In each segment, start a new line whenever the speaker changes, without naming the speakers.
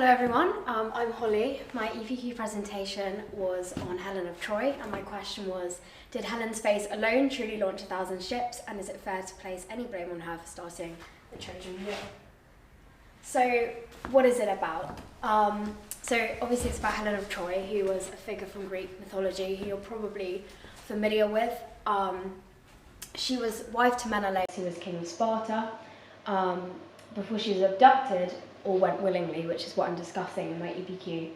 Hello everyone, I'm Holly. My EPQ presentation was on Helen of Troy, and my question was, did Helen's face alone truly launch 1,000 ships, and is it fair to place any blame on her for starting the Trojan War? So what is it about? So obviously it's about Helen of Troy, who was a figure from Greek mythology who you're probably familiar with. She was wife to Menelaus, who was king of Sparta, before she was abducted, or went willingly, which is what I'm discussing in my EPQ,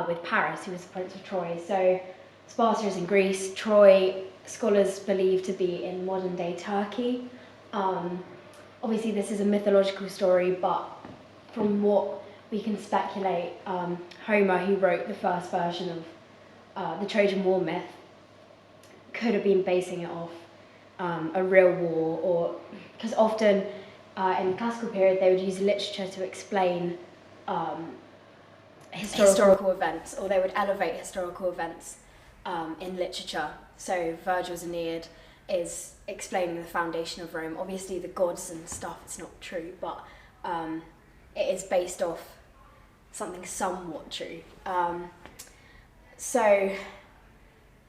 with Paris, who was the Prince of Troy. So Sparta is in Greece. Troy, scholars believe to be in modern-day Turkey. Obviously this is a mythological story, but from what we can speculate, Homer, who wrote the first version of the Trojan War myth, could have been basing it off a real war, or because often in the classical period they would use literature to explain historical events, or they would elevate historical events in literature. So Virgil's Aeneid is explaining the foundation of Rome. Obviously the gods and stuff, it's not true, but it is based off something somewhat true. So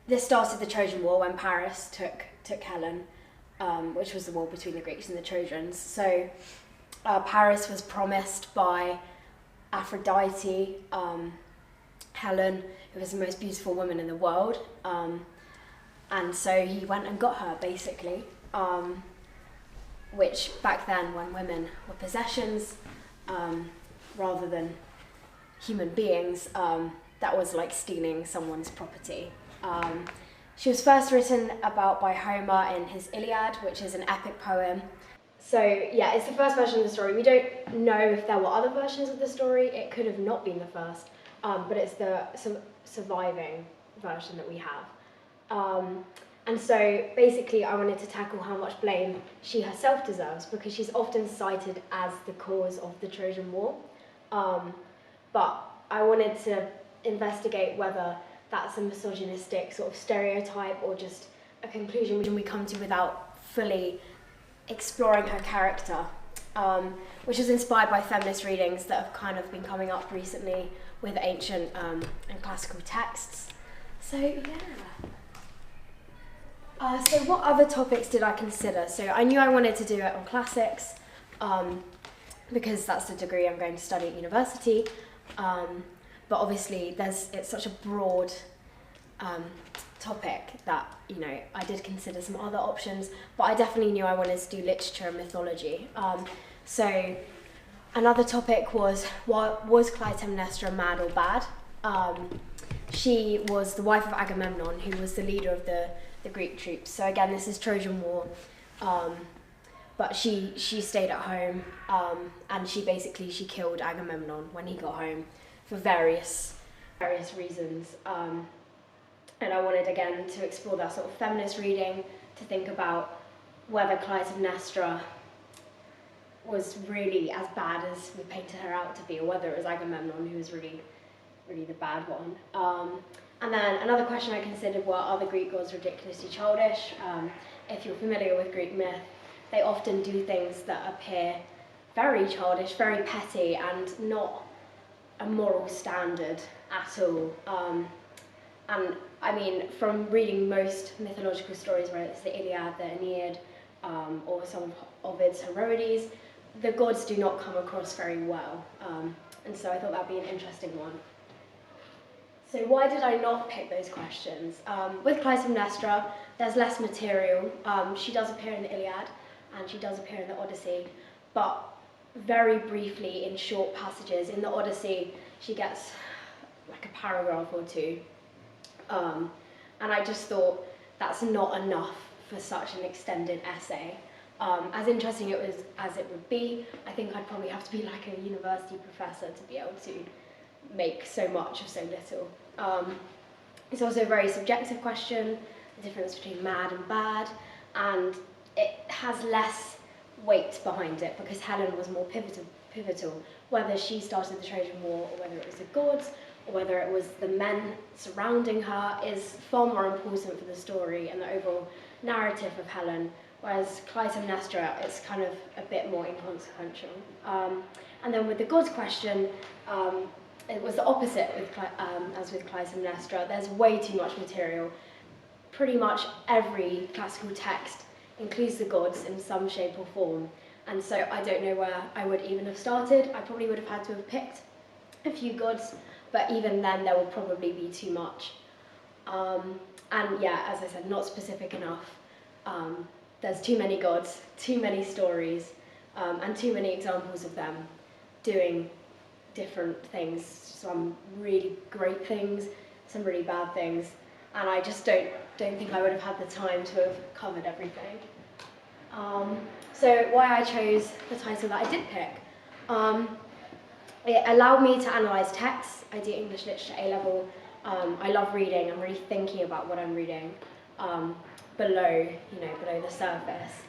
this started the Trojan War when Paris took Helen, which was the war between the Greeks and the Trojans. So Paris was promised by Aphrodite, Helen, who was the most beautiful woman in the world, and so he went and got her, basically, which back then, when women were possessions rather than human beings, that was like stealing someone's property. She was first written about by Homer in his Iliad, which is an epic poem. So yeah, it's the first version of the story. We don't know if there were other versions of the story. It could have not been the first, but it's the surviving version that we have. And so basically I wanted to tackle how much blame she herself deserves, because she's often cited as the cause of the Trojan War. But I wanted to investigate whether that's a misogynistic sort of stereotype or just a conclusion we come to without fully exploring her character, which is inspired by feminist readings that have kind of been coming up recently with ancient and classical texts. So yeah. So what other topics did I consider? So I knew I wanted to do it on classics, because that's the degree I'm going to study at university. But obviously it's such a broad topic that, I did consider some other options, but I definitely knew I wanted to do literature and mythology. So another topic was Clytemnestra mad or bad? She was the wife of Agamemnon, who was the leader of the Greek troops. So again, this is Trojan War, but she stayed at home, and she killed Agamemnon when he got home, for various reasons, and I wanted again to explore that sort of feminist reading, to think about whether Clytemnestra was really as bad as we painted her out to be, or whether it was Agamemnon who was really the bad one. And then another question I considered were, are the Greek gods ridiculously childish? If you're familiar with Greek myth, they often do things that appear very childish, very petty, and not a moral standard at all. And I mean, from reading most mythological stories, whether it's the Iliad, the Aeneid, or some of Ovid's Heroides, the gods do not come across very well. And so I thought that'd be an interesting one. So why did I not pick those questions? With Clytemnestra, there's less material. She does appear in the Iliad, and she does appear in the Odyssey, but very briefly in short passages. In the Odyssey, she gets like a paragraph or two, and I just thought that's not enough for such an extended essay. As interesting as it would be, I think I'd probably have to be like a university professor to be able to make so much of so little. It's also a very subjective question, the difference between mad and bad, and it has less weight behind it because Helen was more pivotal. Whether she started the Trojan War, or whether it was the gods, or whether it was the men surrounding her, is far more important for the story and the overall narrative of Helen, whereas Clytemnestra, it's kind of a bit more inconsequential. And then with the gods question, it was the opposite with as with Clytemnestra. There's way too much material. Pretty much every classical text includes the gods in some shape or form. And so I don't know where I would even have started. I probably would have had to have picked a few gods, but even then there would probably be too much. And yeah, as I said, not specific enough. There's too many gods, too many stories, and too many examples of them doing different things. Some really great things, some really bad things, and I just don't think I would have had the time to have covered everything. So why I chose the title that I did pick. It allowed me to analyse texts. I do English literature A-level. I love reading. I'm really thinking about what I'm reading below the surface.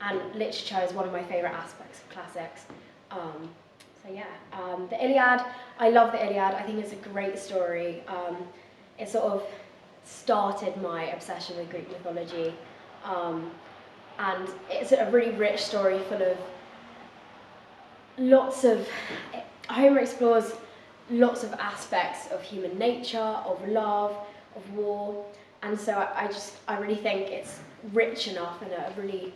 And literature is one of my favourite aspects of classics. So yeah, the Iliad. I love the Iliad. I think it's a great story. It sort of started my obsession with Greek mythology. And it's a really rich story full of Homer explores lots of aspects of human nature, of love, of war, and so I really think it's rich enough and a really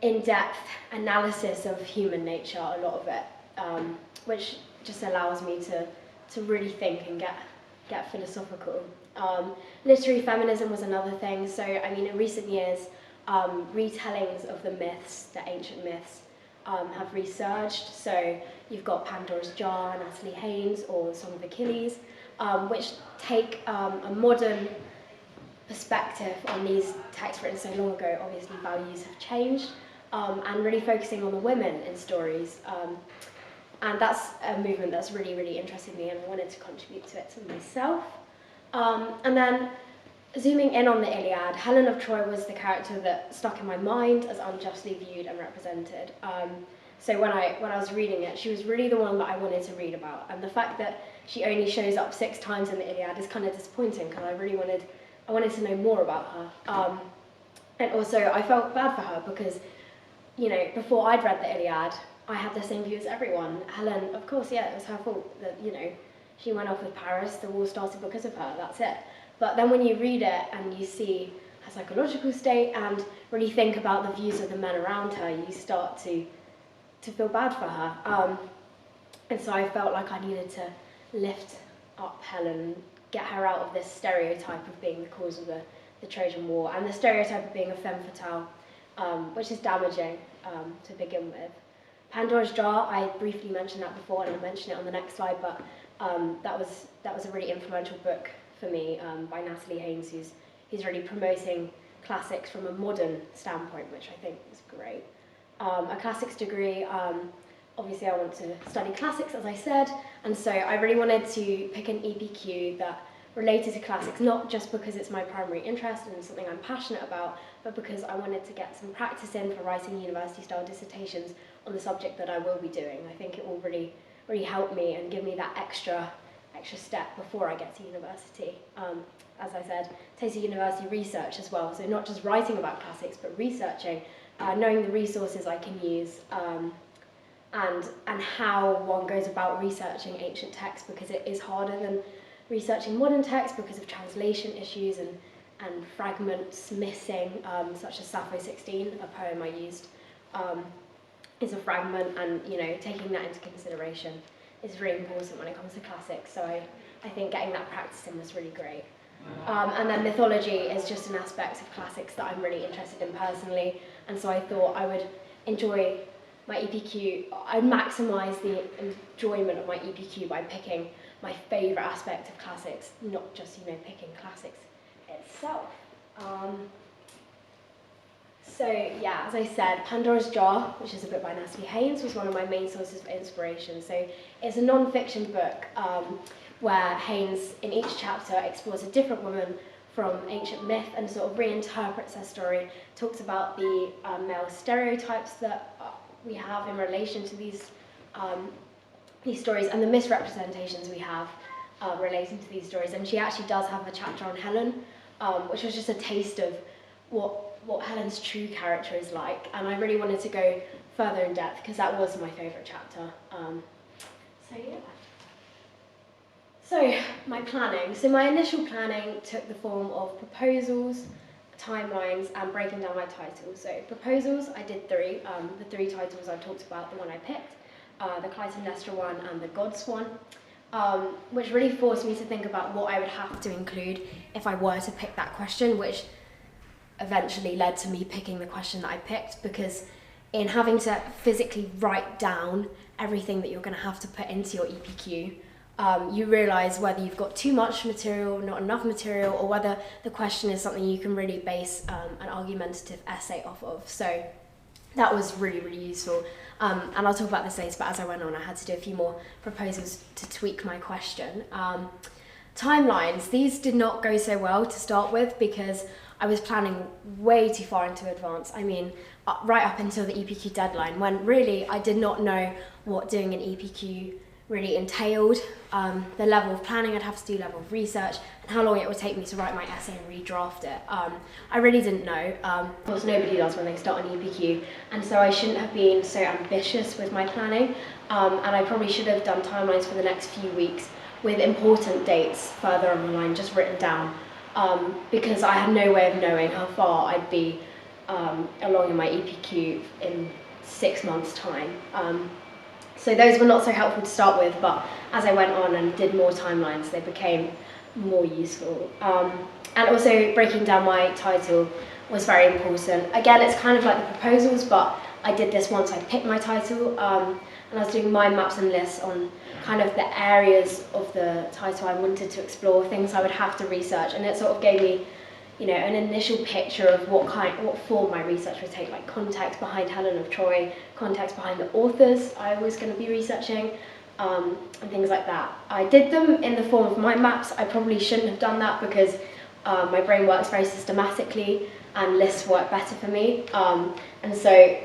in-depth analysis of human nature, a lot of it, which just allows me to really think and get philosophical. Literary feminism was another thing. So I mean, in recent years, retellings of the myths, the ancient myths, have resurged. So you've got Pandora's Jar, Natalie Haynes, or Song of Achilles, which take a modern perspective on these texts written so long ago. Obviously, values have changed, and really focusing on the women in stories. And that's a movement that's really, really interested me, and I wanted to contribute to it to myself. And then, zooming in on the Iliad, Helen of Troy was the character that stuck in my mind as unjustly viewed and represented. So when I was reading it, she was really the one that I wanted to read about. And the fact that she only shows up 6 times in the Iliad is kind of disappointing, because I really wanted to know more about her. And also, I felt bad for her because, before I'd read the Iliad, I had the same view as everyone. Helen, of course, yeah, it was her fault that, she went off with Paris, the war started because of her, that's it. But then when you read it and you see her psychological state and really think about the views of the men around her, you start to feel bad for her. And so I felt like I needed to lift up Helen, get her out of this stereotype of being the cause of the Trojan War, and the stereotype of being a femme fatale, which is damaging to begin with. Pandora's Jar, I briefly mentioned that before, and I'll mention it on the next slide, but that was a really influential book for me, by Natalie Haynes, who's really promoting classics from a modern standpoint, which I think is great. A classics degree, obviously I want to study classics, as I said, and so I really wanted to pick an EPQ that related to classics, not just because it's my primary interest and something I'm passionate about, but because I wanted to get some practice in for writing university-style dissertations on the subject that I will be doing. I think it will really, really help me and give me that extra step before I get to university. As I said, takes a university research as well, so not just writing about classics, but researching, knowing the resources I can use, and how one goes about researching ancient texts, because it is harder than researching modern texts because of translation issues and fragments missing, such as Sappho 16, a poem I used, is a fragment, and taking that into consideration is really important when it comes to classics, so I think getting that practice in was really great. And then mythology is just an aspect of classics that I'm really interested in personally, and so I thought I would enjoy my EPQ, I'd maximise the enjoyment of my EPQ by picking my favourite aspect of classics, not just, picking classics itself. So yeah, as I said, Pandora's Jar, which is a book by Natalie Haynes, was one of my main sources of inspiration. So it's a non-fiction book where Haynes, in each chapter, explores a different woman from ancient myth and sort of reinterprets her story, talks about the male stereotypes that we have in relation to these stories and the misrepresentations we have relating to these stories. And she actually does have a chapter on Helen, which was just a taste of what what Helen's true character is like, and I really wanted to go further in depth because that was my favourite chapter. So yeah. So my planning. So my initial planning took the form of proposals, timelines, and breaking down my titles. So proposals, I did 3. The 3 titles I talked about, the one I picked, the Clytemnestra one and the Gods one, which really forced me to think about what I would have to include if I were to pick that question, which eventually led to me picking the question that I picked, because in having to physically write down everything that you're going to have to put into your EPQ, you realise whether you've got too much material, not enough material, or whether the question is something you can really base an argumentative essay off of. So that was really, really useful. And I'll talk about this later, but as I went on, I had to do a few more proposals to tweak my question. Timelines, these did not go so well to start with because I was planning way too far into advance. I mean, right up until the EPQ deadline, when really I did not know what doing an EPQ really entailed, the level of planning I'd have to do, level of research, and how long it would take me to write my essay and redraft it. I really didn't know. Of course, nobody does when they start an EPQ, and so I shouldn't have been so ambitious with my planning, and I probably should have done timelines for the next few weeks with important dates further on the line, just written down, because I had no way of knowing how far I'd be along in my EPQ in 6 months' time. So those were not so helpful to start with, but as I went on and did more timelines, they became more useful. And also breaking down my title was very important. Again, it's kind of like the proposals, but I did this once I picked my title, and I was doing mind maps and lists on kind of the areas of the title I wanted to explore, things I would have to research, and it sort of gave me, you know, an initial picture of what form my research would take, like context behind Helen of Troy, context behind the authors I was going to be researching, and things like that. I did them in the form of mind maps. I probably shouldn't have done that because my brain works very systematically and lists work better for me, and so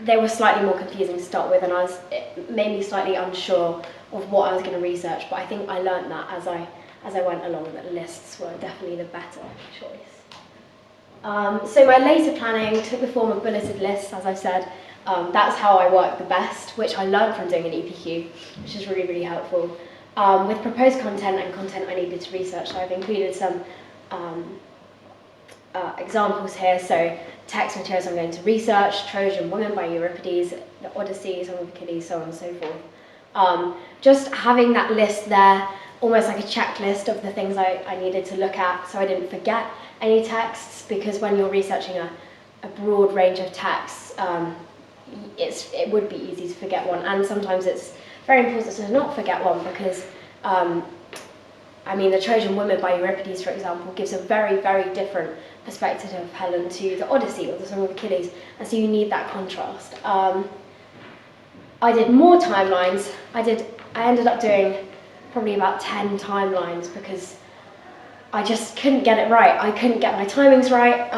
they were slightly more confusing to start with, and it made me slightly unsure of what I was going to research, but I think I learnt that as I went along, that lists were definitely the better choice. So my later planning took the form of bulleted lists, as I've said. That's how I work the best, which I learned from doing an EPQ, which is really, really helpful. With proposed content and content I needed to research, so I've included some examples here. So text materials I'm going to research, Trojan Women by Euripides, the Odyssey, Song of Achilles, so on and so forth. Just having that list there, almost like a checklist of the things I needed to look at, so I didn't forget any texts, because when you're researching a broad range of texts, it would be easy to forget one, and sometimes it's very important to not forget one, because I mean, the Trojan Women by Euripides, for example, gives a very, very different perspective of Helen to the Odyssey or the Song of Achilles, and so you need that contrast. I did more timelines. I ended up doing probably about 10 timelines because I just couldn't get it right. I couldn't get my timings right,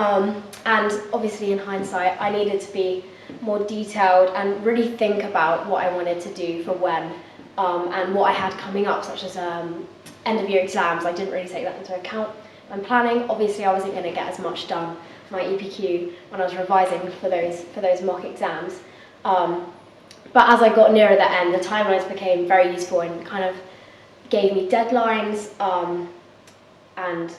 and obviously in hindsight, I needed to be more detailed and really think about what I wanted to do for when, and what I had coming up, such as end of year exams. I didn't really take that into account when planning. Obviously, I wasn't going to get as much done for my EPQ when I was revising for those mock exams. But as I got nearer the end, the timelines became very useful and kind of gave me deadlines and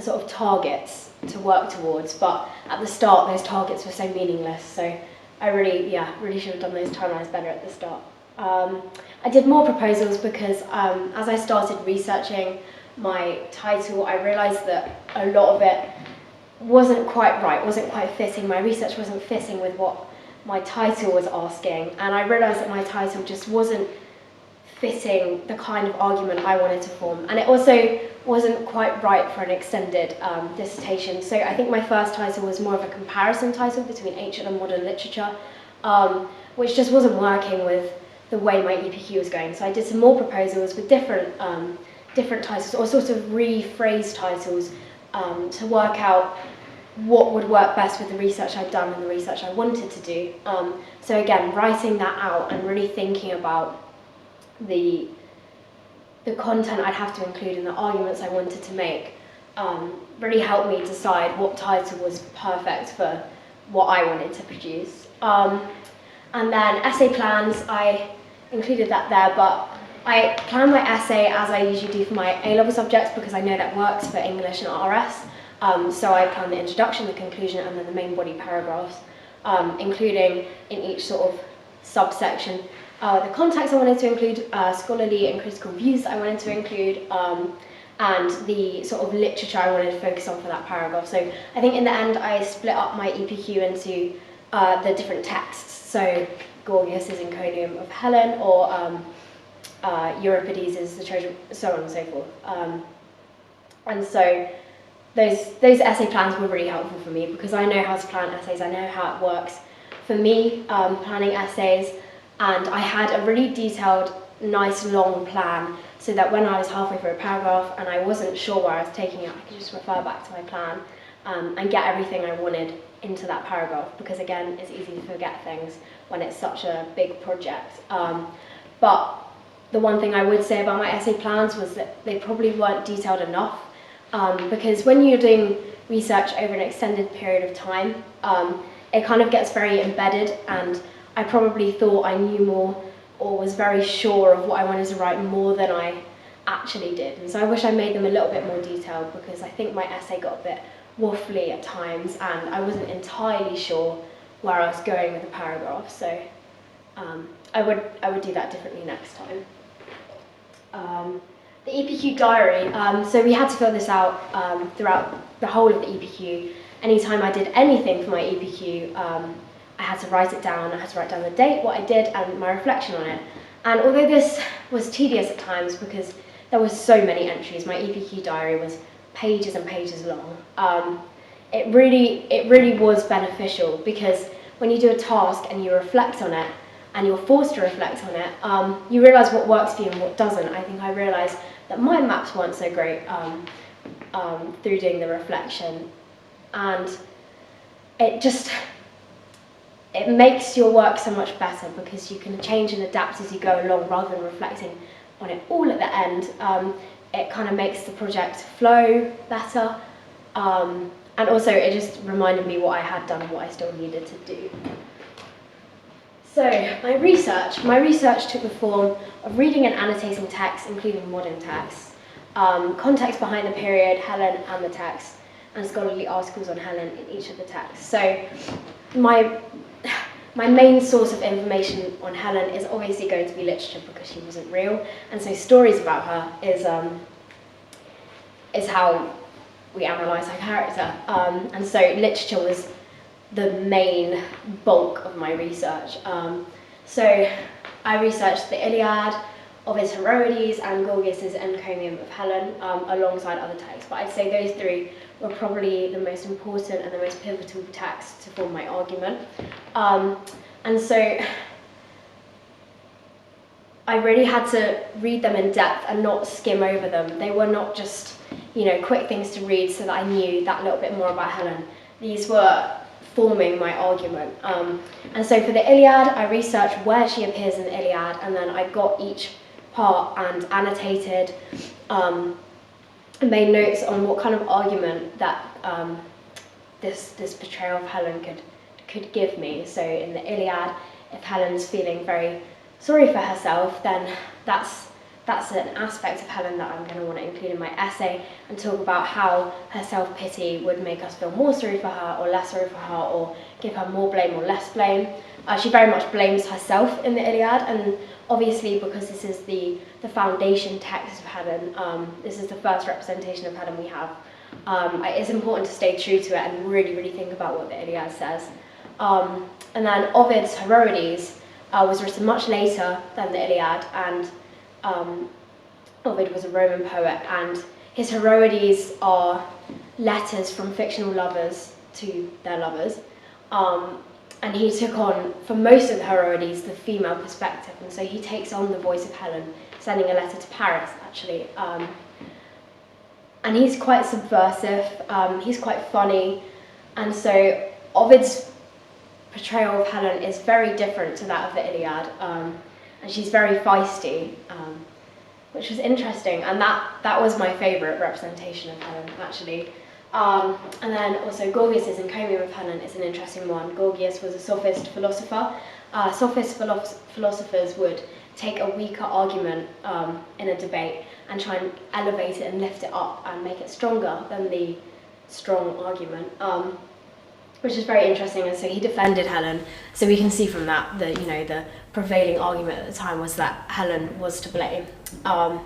sort of targets to work towards. But at the start, those targets were so meaningless. So I really should have done those timelines better at the start. I did more proposals because as I started researching my title, I realised that a lot of it wasn't quite right, wasn't quite fitting. My research wasn't fitting with what my title was asking, and I realised that my title just wasn't fitting the kind of argument I wanted to form, and it also wasn't quite right for an extended dissertation. So I think my first title was more of a comparison title between ancient and modern literature, which just wasn't working with the way my EPQ was going. So I did some more proposals with different titles, or sort of rephrased titles, to work out what would work best with the research I'd done and the research I wanted to do. So again, writing that out and really thinking about the content I'd have to include and the arguments I wanted to make really helped me decide what title was perfect for what I wanted to produce. And then essay plans, I included that there, but I plan my essay as I usually do for my A-level subjects because I know that works for English and RS. So I plan the introduction, the conclusion, and then the main body paragraphs, including in each sort of subsection the context I wanted to include, scholarly and critical views that I wanted to include, and the sort of literature I wanted to focus on for that paragraph. So I think in the end I split up my EPQ into the different texts. So Gorgias's Encomium of Helen, or Euripides' The Trojan, so on and so forth. And so those essay plans were really helpful for me because I know how to plan essays, I know how it works for me planning essays, and I had a really detailed, nice long plan so that when I was halfway through a paragraph and I wasn't sure where I was taking it, I could just refer back to my plan and get everything I wanted into that paragraph, because again, it's easy to forget things when it's such a big project. But the one thing I would say about my essay plans was that they probably weren't detailed enough, because when you're doing research over an extended period of time, it kind of gets very embedded, and I probably thought I knew more or was very sure of what I wanted to write more than I actually did. And so I wish I made them a little bit more detailed, because I think my essay got a bit waffly at times and I wasn't entirely sure where I was going with the paragraph. So I would do that differently next time. The EPQ diary, so we had to fill this out throughout the whole of the EPQ. Anytime I did anything for my EPQ, I had to write it down. I had to write down the date, what I did, and my reflection on it. And although this was tedious at times because there were so many entries, my EPQ diary was pages and pages long. It really was beneficial, because when you do a task and you reflect on it, and you're forced to reflect on it, you realise what works for you and what doesn't. I think I realised that my maps weren't so great through doing the reflection, and it makes your work so much better because you can change and adapt as you go along rather than reflecting on it all at the end. It kind of makes the project flow better, and also it just reminded me what I had done and what I still needed to do. So my research took the form of reading and annotating texts, including modern texts, context behind the period, Helen and the text, and scholarly articles on Helen in each of the texts. So my main source of information on Helen is obviously going to be literature, because she wasn't real, and so stories about her is how we analyse her character. And so literature was the main bulk of my research. So I researched the Iliad, Ovid's Heroides, and Gorgias's Encomium of Helen, alongside other texts. But I'd say those three were probably the most important and the most pivotal texts to form my argument. And so I really had to read them in depth and not skim over them. They were not just, quick things to read so that I knew that little bit more about Helen. These were forming my argument. And so for the Iliad, I researched where she appears in the Iliad, and then I got each part and annotated and made notes on what kind of argument that this portrayal of Helen could give me. So in the Iliad, if Helen's feeling very sorry for herself, then that's an aspect of Helen that I'm going to want to include in my essay, and talk about how her self-pity would make us feel more sorry for her or less sorry for her, or give her more blame or less blame. She very much blames herself in the Iliad, and obviously because this is the foundation text of Helen, this is the first representation of Helen we have, it's important to stay true to it and really, really think about what the Iliad says. And then Ovid's Heroides was written much later than the Iliad, and Ovid was a Roman poet, and his Heroides are letters from fictional lovers to their lovers. And he took on, for most of the Heroides, the female perspective, and so he takes on the voice of Helen, sending a letter to Paris, actually. And he's quite subversive, he's quite funny, and so Ovid's portrayal of Helen is very different to that of the Iliad, and she's very feisty. which was interesting, and that was my favourite representation of Helen, actually. And then also Gorgias's encomium of Helen is an interesting one. Gorgias was a sophist philosopher. Sophist philosophers would take a weaker argument in a debate and try and elevate it and lift it up and make it stronger than the strong argument, which is very interesting. And so he defended Helen. So we can see from that that, you know, the prevailing argument at the time was that Helen was to blame. And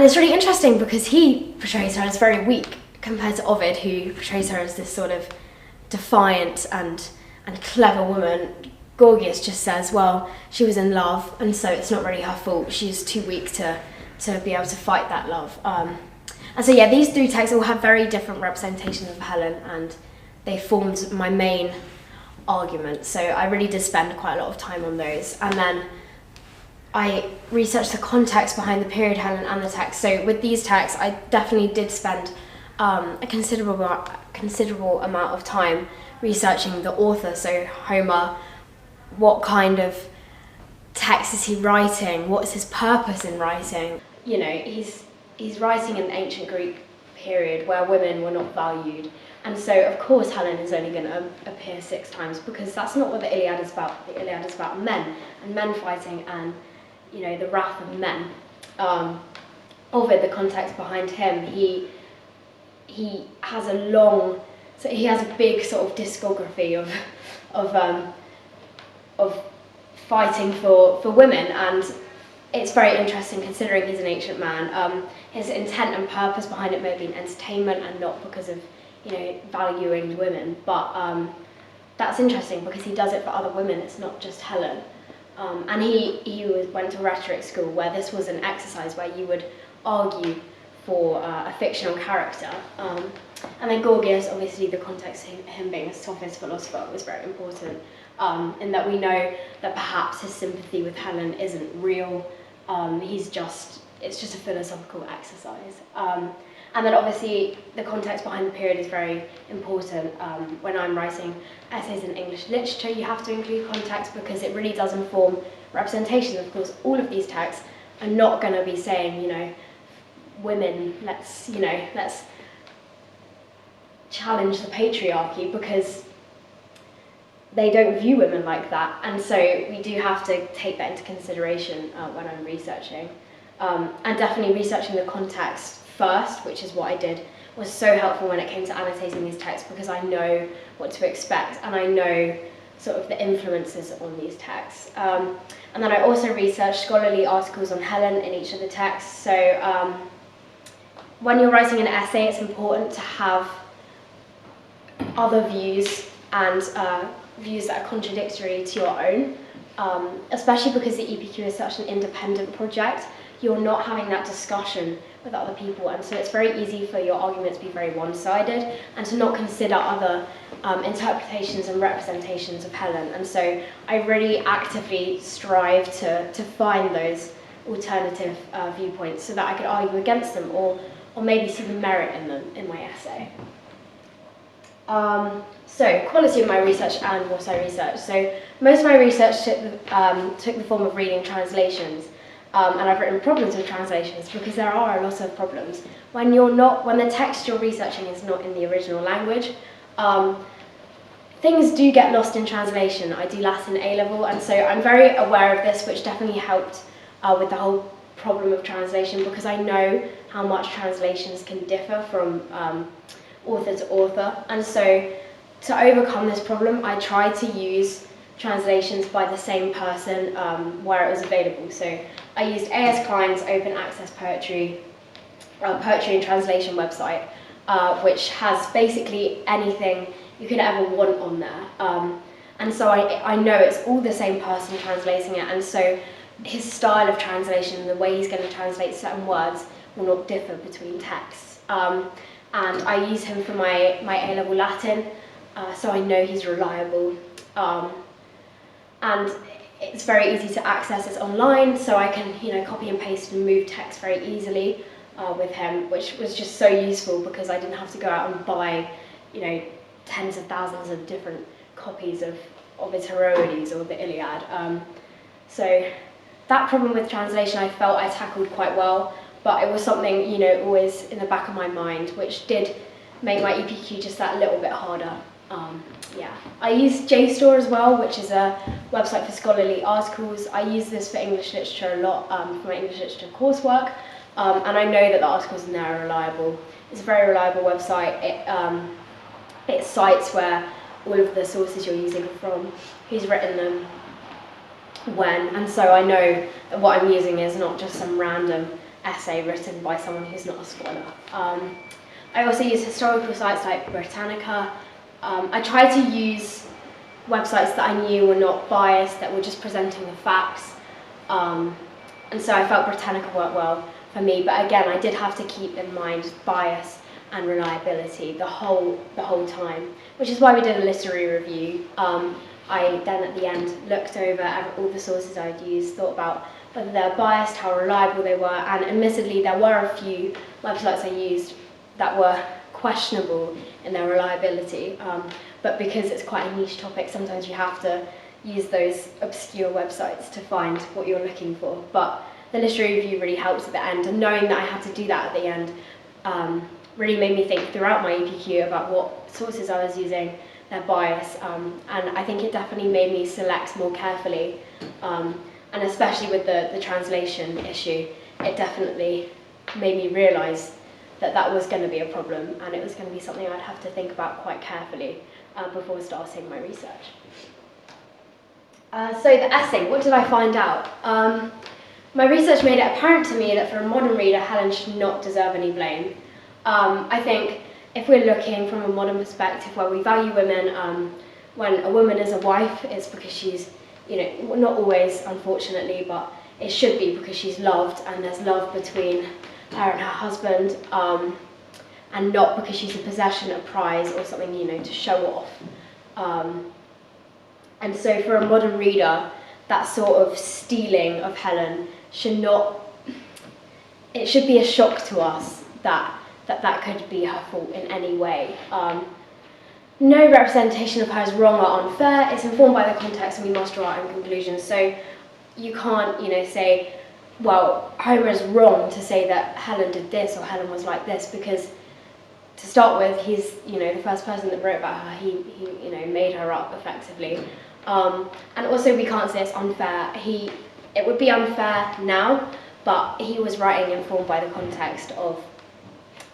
it's really interesting because he portrays her as very weak compared to Ovid, who portrays her as this sort of defiant and clever woman. Gorgias just says, well, she was in love, and so it's not really her fault. She's too weak to be able to fight that love. And so yeah, these three texts all have very different representations of Helen, and they formed my main argument. So I really did spend quite a lot of time on those. And then I researched the context behind the period Helen and the text. So with these texts, I definitely did spend a considerable amount of time researching the author. So Homer, what kind of text is he writing? What is his purpose in writing? You know, he's writing in the ancient Greek period where women were not valued. And so, of course, Helen is only going to appear 6 times, because that's not what the Iliad is about. The Iliad is about men and men fighting and, you know, the wrath of men. Ovid, the context behind him, he has he has a big sort of discography of fighting for women, and it's very interesting considering he's an ancient man. His intent and purpose behind it may have been entertainment and not because of, you know, valuing women, but that's interesting because he does it for other women. It's not just Helen. And he went to rhetoric school where this was an exercise where you would argue for a fictional character. And then Gorgias, obviously the context of him being a sophist philosopher was very important, in that we know that perhaps his sympathy with Helen isn't real. It's just a philosophical exercise. And then obviously the context behind the period is very important. When I'm writing essays in English literature, you have to include context because it really does inform representation. Of course, all of these texts are not going to be saying, you know, women, let's challenge the patriarchy, because they don't view women like that. And so we do have to take that into consideration when I'm researching. And definitely researching the context first, which is what I did, was so helpful when it came to annotating these texts, because I know what to expect and I know sort of the influences on these texts. And then I also researched scholarly articles on Helen in each of the texts. So when you're writing an essay, it's important to have other views and views that are contradictory to your own, especially because the EPQ is such an independent project. You're not having that discussion with other people, and so it's very easy for your argument to be very one-sided and to not consider other interpretations and representations of Helen. And so I really actively strive to find those alternative viewpoints so that I could argue against them or maybe see the merit in them in my essay. So, quality of my research and what I researched. So, most of my research took the form of reading translations, and I've written problems with translations because there are a lot of problems. When the text you're researching is not in the original language, things do get lost in translation. I do Latin A-level, and so I'm very aware of this, which definitely helped with the whole problem of translation, because I know how much translations can differ from author to author. And so to overcome this problem, I tried to use translations by the same person where it was available. So I used A.S. Klein's Open Access Poetry and Translation website, which has basically anything you could ever want on there. And so I know it's all the same person translating it, and so his style of translation, the way he's going to translate certain words, will not differ between texts. And I use him for my A-level Latin, so I know he's reliable. And it's very easy to access. It's online, so I can copy and paste and move text very easily with him, which was just so useful because I didn't have to go out and buy tens of thousands of different copies of his Heroides or the Iliad. So that problem with translation I felt I tackled quite well, but it was something, you know, always in the back of my mind, which did make my EPQ just that little bit harder. Yeah, I use JSTOR as well, which is a website for scholarly articles. I use this for English literature a lot, for my English literature coursework, and I know that the articles in there are reliable. It's a very reliable website. It cites where all of the sources you're using are from, who's written them, when, and so I know that what I'm using is not just some random essay written by someone who's not a scholar. I also use historical sites like Britannica. I try to use websites that I knew were not biased, that were just presenting the facts, and so I felt Britannica worked well for me, but again I did have to keep in mind bias and reliability the whole time, which is why we did a literary review. I then at the end looked over all the sources I'd used, thought about whether they're biased, how reliable they were, and admittedly there were a few websites I used that were questionable in their reliability, but because it's quite a niche topic, sometimes you have to use those obscure websites to find what you're looking for. But the literary review really helped at the end, and knowing that I had to do that at the end really made me think throughout my EPQ about what sources I was using, their bias, and I think it definitely made me select more carefully, and especially with the translation issue, it definitely made me realise that that was going to be a problem, and it was going to be something I'd have to think about quite carefully before starting my research. So the essay, what did I find out? My research made it apparent to me that for a modern reader, Helen should not deserve any blame. I think if we're looking from a modern perspective where we value women, when a woman is a wife, it's because she's, you know, not always, unfortunately, but it should be because she's loved, and there's love between her and her husband, and not because she's a possession, a prize, or something, you know, to show off. And so for a modern reader, that sort of stealing of Helen should not, it should be a shock to us that could be her fault in any way. No representation of her is wrong or unfair. It's informed by the context, and we must draw our own conclusions. So you can't, you know, say, well, Homer is wrong to say that Helen did this or Helen was like this, because to start with, he's, you know, the first person that wrote about her. He you know, made her up effectively. And also we can't say it's unfair. It would be unfair now, but he was writing informed by the context of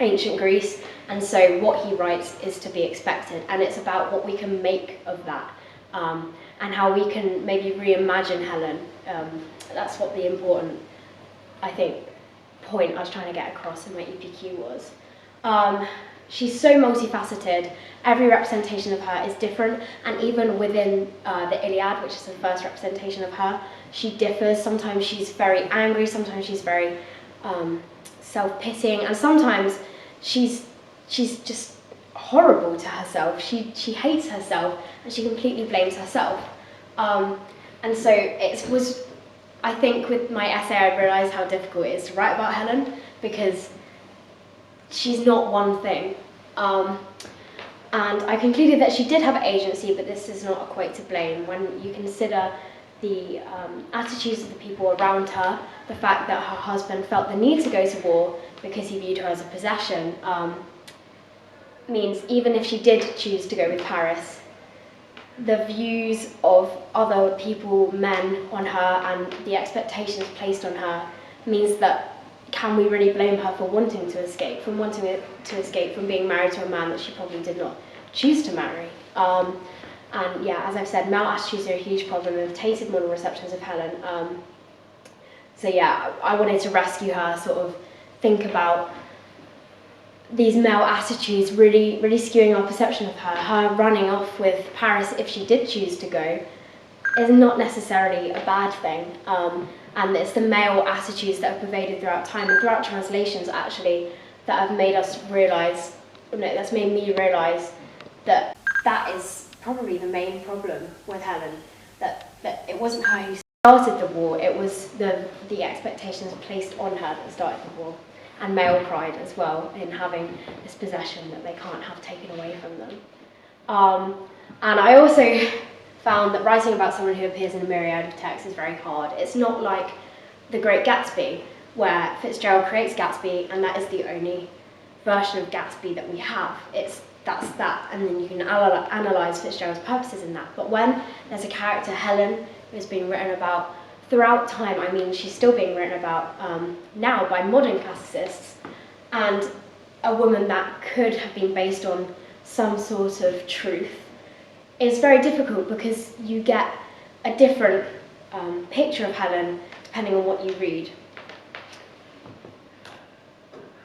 ancient Greece, and so what he writes is to be expected, and it's about what we can make of that, and how we can maybe reimagine Helen. That's what the important, I think, point I was trying to get across in my EPQ was. She's so multifaceted. Every representation of her is different, and even within the Iliad, which is the first representation of her, she differs. Sometimes she's very angry, sometimes she's very self-pitying, and sometimes she's just horrible to herself. She hates herself, and she completely blames herself. And so it was, I think with my essay I realised how difficult it is to write about Helen, because she's not one thing. And I concluded that she did have agency, but this does not equate to blame. When you consider the attitudes of the people around her, the fact that her husband felt the need to go to war because he viewed her as a possession, means even if she did choose to go with Paris, the views of other people, men, on her, and the expectations placed on her means that, can we really blame her for wanting to escape, from being married to a man that she probably did not choose to marry? And yeah, as I've said, male attitudes are a huge problem in tainted modern receptions of Helen. So yeah, I wanted to rescue her, sort of think about these male attitudes really skewing our perception of her. Her running off with Paris, if she did choose to go, is not necessarily a bad thing. And it's the male attitudes that have pervaded throughout time and throughout translations, actually, that have made us realise, that's made me realise that that is probably the main problem with Helen, that it wasn't her who started the war, it was the expectations placed on her that started the war, and male pride as well in having this possession that they can't have taken away from them. And I also found that writing about someone who appears in a myriad of texts is very hard. It's not like The Great Gatsby, where Fitzgerald creates Gatsby and that is the only version of Gatsby that we have. That's that, and then you can analyse Fitzgerald's purposes in that. But when there's a character, Helen, who's being written about throughout time, I mean, she's still being written about now by modern classicists, and a woman that could have been based on some sort of truth, is very difficult because you get a different picture of Helen depending on what you read.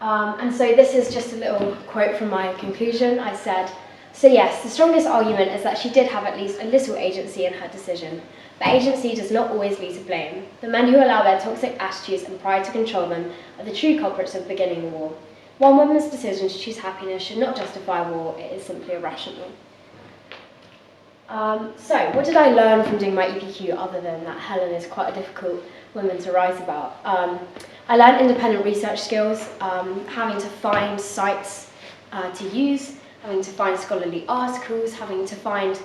And so this is just a little quote from my conclusion. I said, "So yes, the strongest argument is that she did have at least a little agency in her decision. But agency does not always lead to blame. The men who allow their toxic attitudes and pride to control them are the true culprits of beginning the war. One woman's decision to choose happiness should not justify war, it is simply irrational." So what did I learn from doing my EPQ other than that Helen is quite a difficult woman to write about? I learned independent research skills, having to find sites to use, having to find scholarly articles, having to find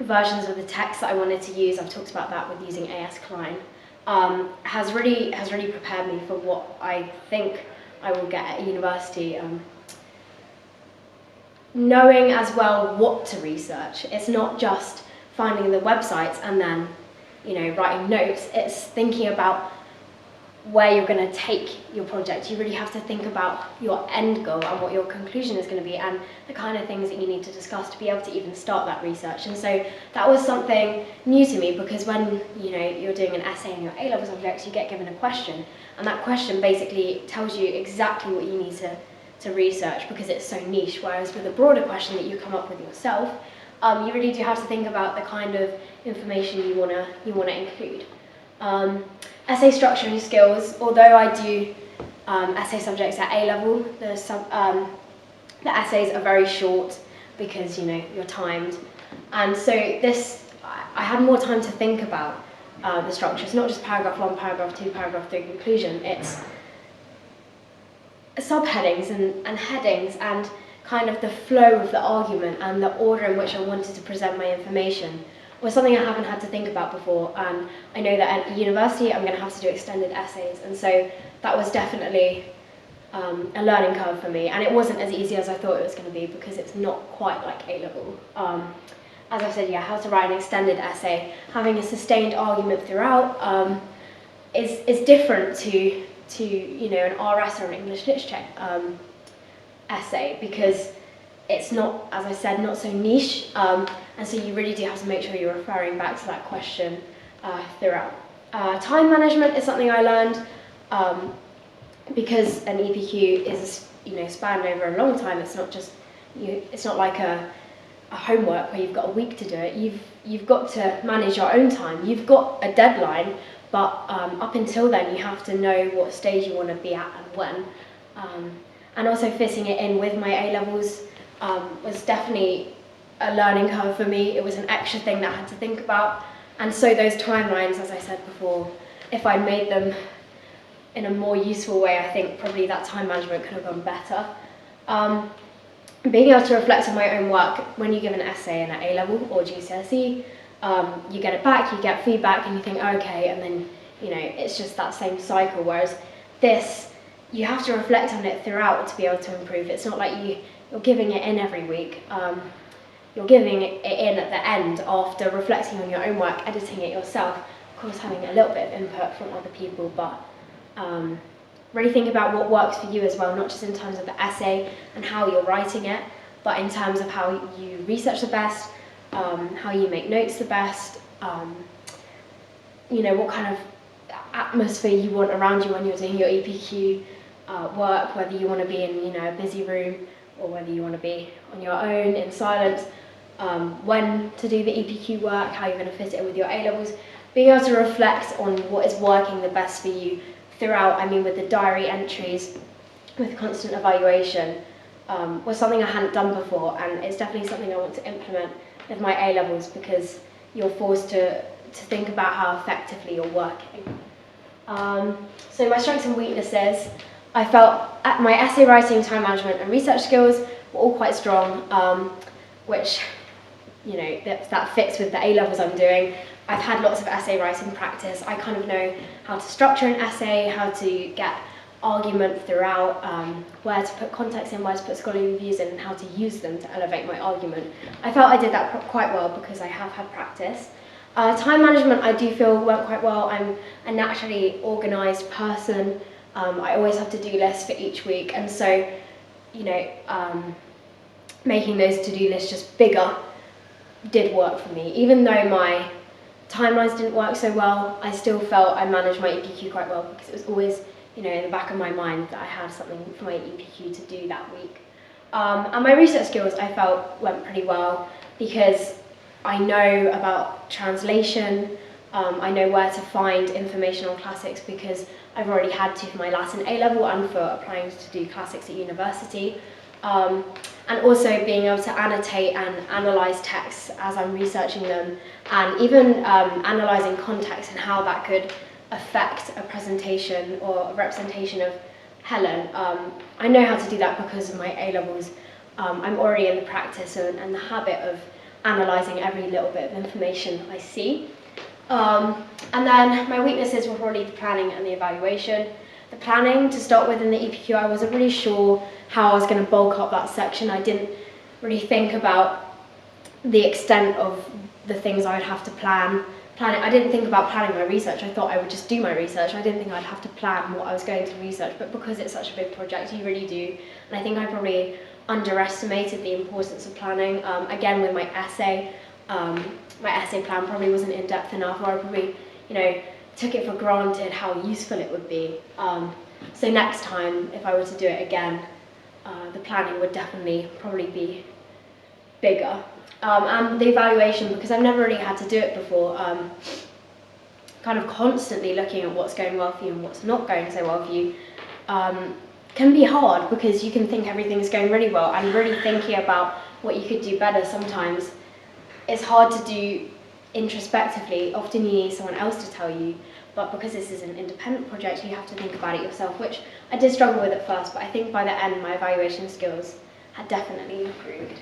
versions of the text that I wanted to use. I've talked about that with using A.S. Klein. Has really prepared me for what I think I will get at university. Knowing as well what to research. It's not just finding the websites and then, writing notes. It's thinking about where you're going to take your project. You really have to think about your end goal and what your conclusion is going to be and the kind of things that you need to discuss to be able to even start that research. And so that was something new to me, because when you're doing an essay in your A-level subjects, you get given a question, and that question basically tells you exactly what you need to research because it's so niche, whereas with a broader question that you come up with yourself, you really do have to think about the kind of information you want to include. Essay structure and skills. Although I do essay subjects at A-level, the essays are very short because you're timed, and so I had more time to think about the structure. It's not just paragraph 1, paragraph 2, paragraph 3 conclusion. It's subheadings and headings and kind of the flow of the argument and the order in which I wanted to present my information was something I haven't had to think about before. And I know that at university I'm going to have to do extended essays, and so that was definitely a learning curve for me, and it wasn't as easy as I thought it was going to be because it's not quite like A-level. As I said, how to write an extended essay, having a sustained argument throughout is different to an RS or an English literature essay, because it's not, as I said, not so niche, and so you really do have to make sure you're referring back to that question throughout. Time management is something I learned because an EPQ is spanned over a long time. It's not just it's not like a homework where you've got a week to do it. You've got to manage your own time. You've got a deadline, but up until then you have to know what stage you want to be at and when. And also fitting it in with my A-levels was definitely a learning curve for me. It was an extra thing that I had to think about. And so those timelines, as I said before, if I made them in a more useful way, I think probably that time management could have gone better. Being able to reflect on my own work when you give an essay in an A-level or GCSE, you get it back, you get feedback, and you think, okay, and then it's just that same cycle. Whereas this, you have to reflect on it throughout to be able to improve. It's not like you're giving it in every week. You're giving it in at the end after reflecting on your own work, editing it yourself, of course having a little bit of input from other people, but really think about what works for you as well, not just in terms of the essay and how you're writing it, but in terms of how you research the best, how you make notes the best, what kind of atmosphere you want around you when you're doing your EPQ work, whether you want to be in a busy room or whether you want to be on your own in silence, when to do the EPQ work, how you're going to fit it in with your A-levels, being able to reflect on what is working the best for you throughout, with the diary entries, with constant evaluation, was something I hadn't done before, and it's definitely something I want to implement with my A-levels because you're forced to think about how effectively you're working. So my strengths and weaknesses, I felt my essay writing, time management and research skills were all quite strong, which you know, that fits with the A-levels I'm doing. I've had lots of essay writing practice. I kind of know how to structure an essay, how to get argument throughout, where to put context in, where to put scholarly views in, and how to use them to elevate my argument. I felt I did that quite well because I have had practice. Time management I do feel went quite well. I'm a naturally organised person. I always have to-do lists for each week, and so, you know, making those to-do lists just bigger did work for me. Even though my timelines didn't work so well, I still felt I managed my EPQ quite well because it was always, you know, in the back of my mind that I had something for my EPQ to do that week. And my research skills I felt went pretty well because I know about translation, I know where to find information on classics because I've already had to for my Latin A-level and for applying to do classics at university. And also being able to annotate and analyse texts as I'm researching them, and even analysing context and how that could affect a presentation or a representation of Helen. I know how to do that because of my A-levels. I'm already in the practice and the habit of analysing every little bit of information I see. And then my weaknesses were probably the planning and the evaluation. The planning, to start with in the EPQ, I wasn't really sure how I was going to bulk up that section. I didn't really think about the extent of the things I would have to plan. I didn't think about planning my research. I thought I would just do my research. I didn't think I'd have to plan what I was going to research, but because it's such a big project, you really do. And I think I probably underestimated the importance of planning. Again, with my essay plan probably wasn't in depth enough, or I probably, you know, took it for granted how useful it would be. So next time, if I were to do it again, the planning would definitely probably be bigger. And the evaluation, because I've never really had to do it before, kind of constantly looking at what's going well for you and what's not going so well for you, can be hard because you can think everything's going really well, and really thinking about what you could do better sometimes it's hard to do introspectively. Often you need someone else to tell you, but because this is an independent project, you have to think about it yourself, which I did struggle with at first, but I think by the end my evaluation skills had definitely improved.